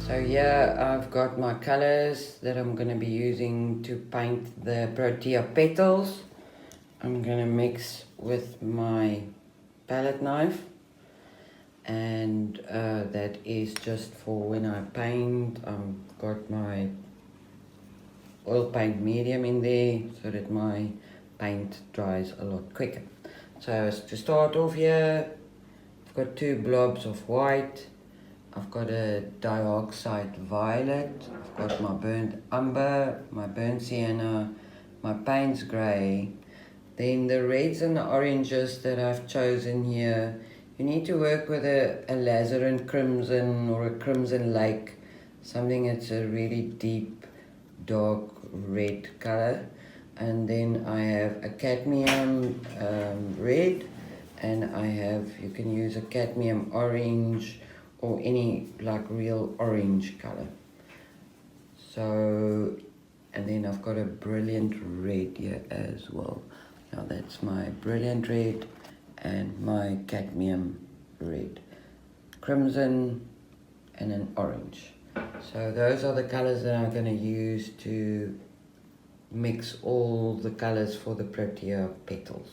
So here I've got my colors that I'm going to be using to paint the Protea petals. I'm going to mix with my palette knife, and that is just for when I paint. I've got my oil paint medium in there so that my paint dries a lot quicker. So to start off here, I've got two blobs of white. I've got a dioxide violet, I've got my burnt umber, my burnt sienna, my Payne's grey. Then the reds and the oranges that I've chosen here, you need to work with a alizarin crimson or a crimson lake, something that's a really deep dark red color. And then I have a cadmium red, and you can use a cadmium orange or any like real orange color. So, and then I've got a brilliant red here as well. Now that's my brilliant red and my cadmium red, crimson and an orange. So those are the colors that I'm going to use to mix all the colors for the Protea petals.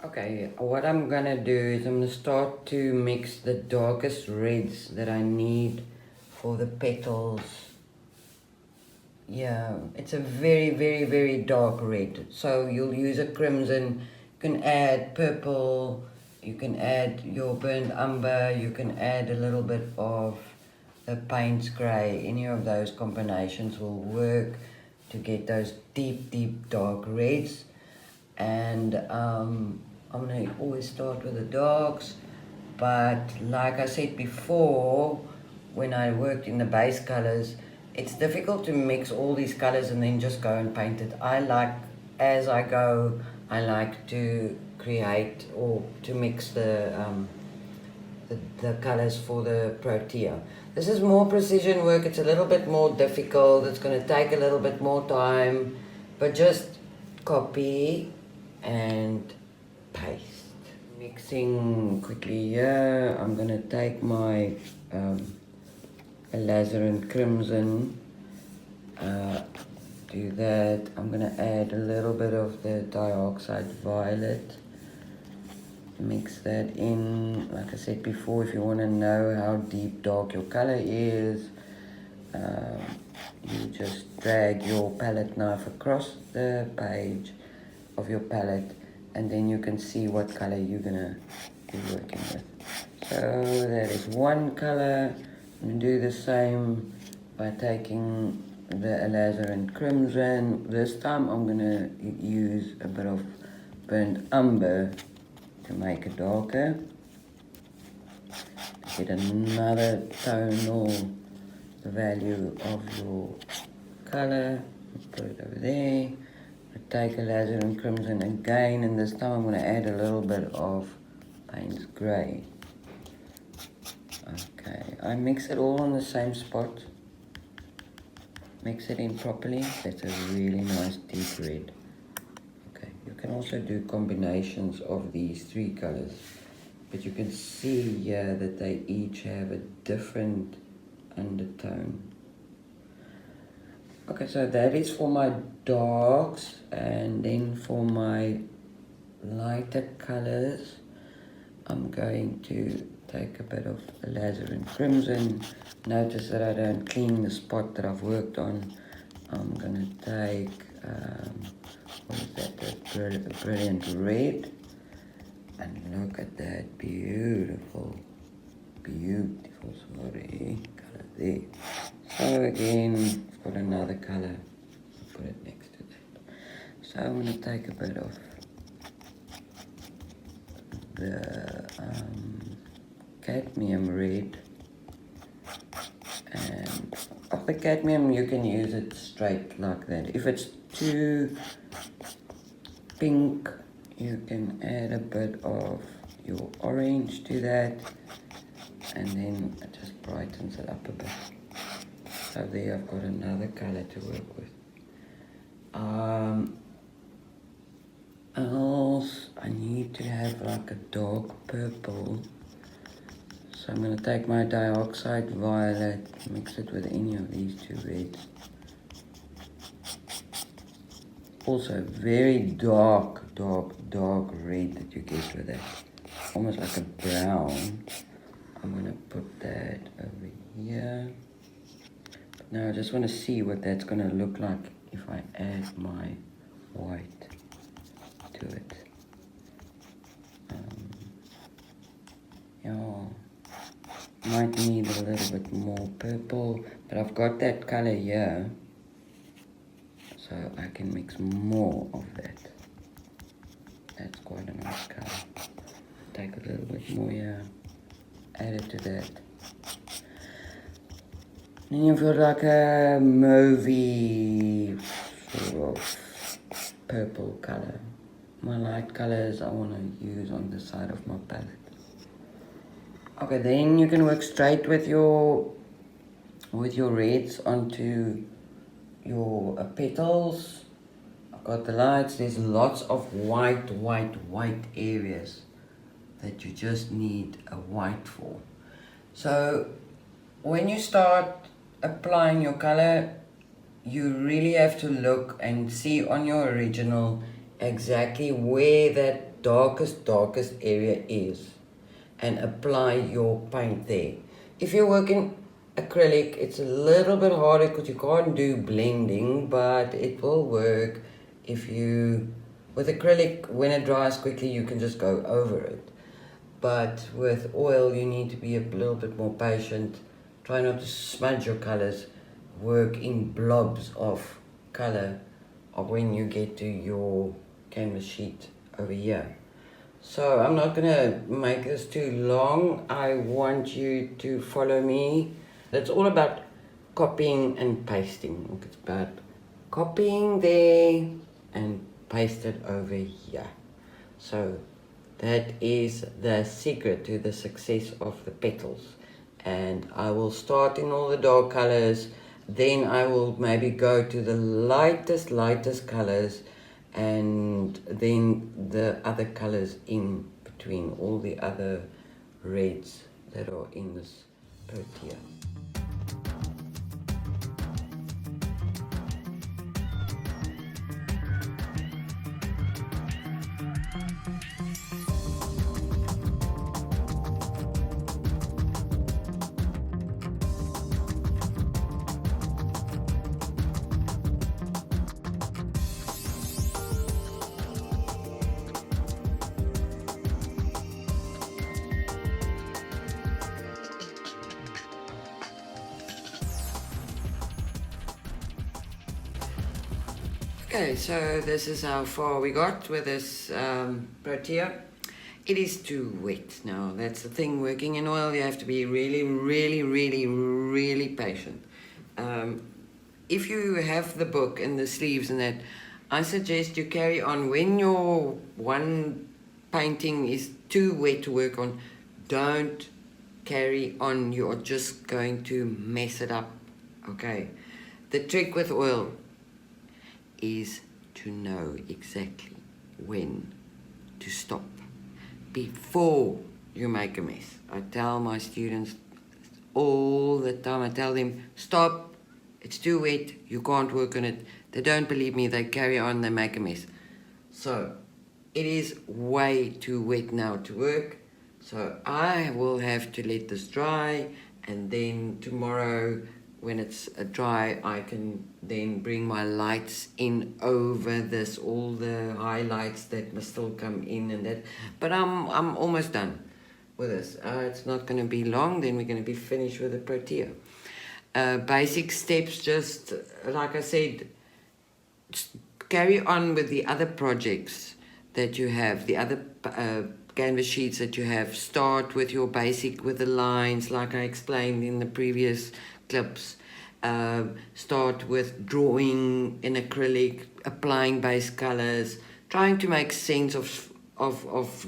Okay, what I'm gonna do is I'm gonna start to mix the darkest reds that I need for the petals. Yeah, it's a very dark red. So you'll use a crimson, you can add purple, you can add your burnt umber, you can add a little bit of the Payne's grey. Any of those combinations will work to get those deep dark reds. And I'm going to always start with the darks, but like I said before, when I worked in the base colors, it's difficult to mix all these colors and then just go and paint it. As I go, I like to create or to mix the colors for the Protea. This is more precision work, it's a little bit more difficult, it's going to take a little bit more time, but just copy and paste. Mixing quickly here, I'm going to take my alizarin crimson, do that. I'm going to add a little bit of the dioxide violet, mix that in. Like I said before, if you want to know how deep dark your color is, you just drag your palette knife across the page of your palette, and then you can see what color you're gonna be working with. So that is one color. I'm gonna do the same by taking the alizarin crimson. This time I'm gonna use a bit of burnt umber to make it darker. Get another tonal value of your color, put it over there. Take alizarin crimson again, and this time I'm going to add a little bit of Payne's grey. Okay, I mix it all on the same spot. Mix it in properly. That's a really nice deep red. Okay, you can also do combinations of these three colors, but you can see here that they each have a different undertone. Okay, so that is for my darks, and then for my lighter colors, I'm going to take a bit of alizarin crimson. Notice that I don't clean the spot that I've worked on. I'm going to take, what is that, the brilliant red, and look at that beautiful sorry, color there. So again, got another color, put it next to that. So I'm going to take a bit of the cadmium red, and of the cadmium you can use it straight like that. If it's too pink, you can add a bit of your orange to that, and then it just brightens it up a bit. So there I've got another color to work with. Else I need to have like a dark purple. So I'm going to take my dioxide violet, mix it with any of these two reds. Also very dark red that you get with that. Almost like a brown. I'm going to put that over here. Now I just want to see what that's going to look like if I add my white to it. Yeah, might need a little bit more purple, but I've got that color here, so I can mix more of that. That's quite a nice color. Take a little bit more here, add it to that. Then you've got like a mauvey sort of purple color. My light colors I want to use on the side of my palette. Okay, then you can work straight with your reds onto your petals. I've got the lights. There's lots of white areas that you just need a white for. So when you start applying your color, you really have to look and see on your original exactly where that darkest area is and apply your paint there. If you're working acrylic, it's a little bit harder because you can't do blending, but it will work if you, with acrylic, when it dries quickly, you can just go over it. But with oil, you need to be a little bit more patient. Try not to smudge your colors. Work in blobs of color when you get to your canvas sheet over here. So I'm not gonna make this too long. I want you to follow me. It's all about copying and pasting. It's about copying there and paste it over here. So that is the secret to the success of the petals. And I will start in all the dark colors, then I will maybe go to the lightest colors, and then the other colors in between, all the other reds that are in this Protea. Okay, so this is how far we got with this Protea. It is too wet now. That's the thing, working in oil, you have to be really patient. If you have the book and the sleeves and that, I suggest you carry on. When your one painting is too wet to work on, don't carry on. You're just going to mess it up, okay? The trick with oil is to know exactly when to stop before you make a mess. I tell my students all the time, I tell them, stop, it's too wet, you can't work on it. They don't believe me, they carry on, they make a mess. So it is way too wet now to work, so I will have to let this dry, and then tomorrow when it's dry, I can then bring my lights in over this, all the highlights that must still come in and that. But I'm almost done with this. It's not going to be long, then we're going to be finished with the Protea. Basic steps, just like I said, carry on with the other projects that you have, the other canvas sheets that you have. Start with your basic, with the lines, like I explained in the previous clips. Start with drawing in acrylic, applying base colors, trying to make sense of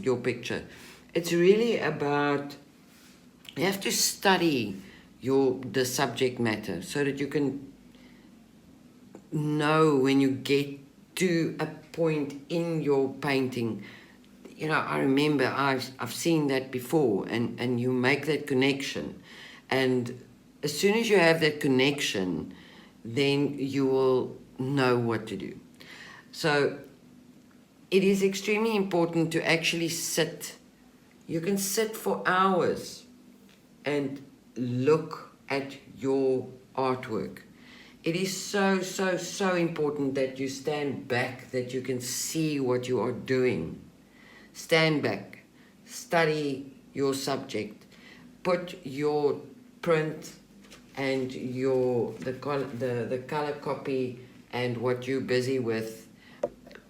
your picture. It's really about, you have to study the subject matter so that you can know when you get to a point in your painting, you know, I remember I've seen that before, and you make that connection. And as soon as you have that connection, then you will know what to do. So it is extremely important to actually sit. You can sit for hours and look at your artwork. It is so, so, so important that you stand back, that you can see what you are doing. Stand back, study your subject, put your print and the color copy and what you're busy with,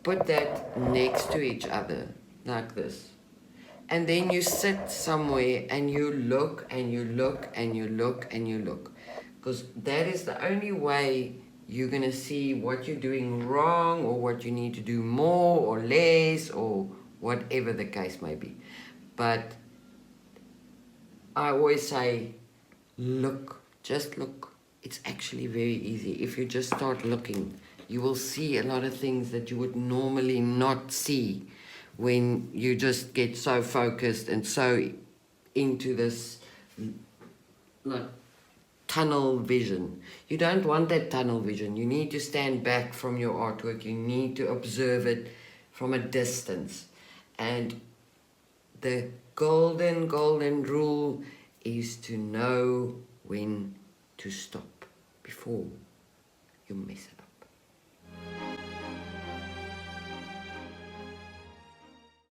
put that next to each other like this. And then you sit somewhere and you look and you look and you look and you look. Because that is the only way you're going to see what you're doing wrong, or what you need to do more or less, or whatever the case may be. But I always say, look, just look. It's actually very easy. If you just start looking, you will see a lot of things that you would normally not see when you just get so focused and so into this like tunnel vision. You don't want that tunnel vision. You need to stand back from your artwork. You need to observe it from a distance. And the golden rule is to know when to stop before you mess it up.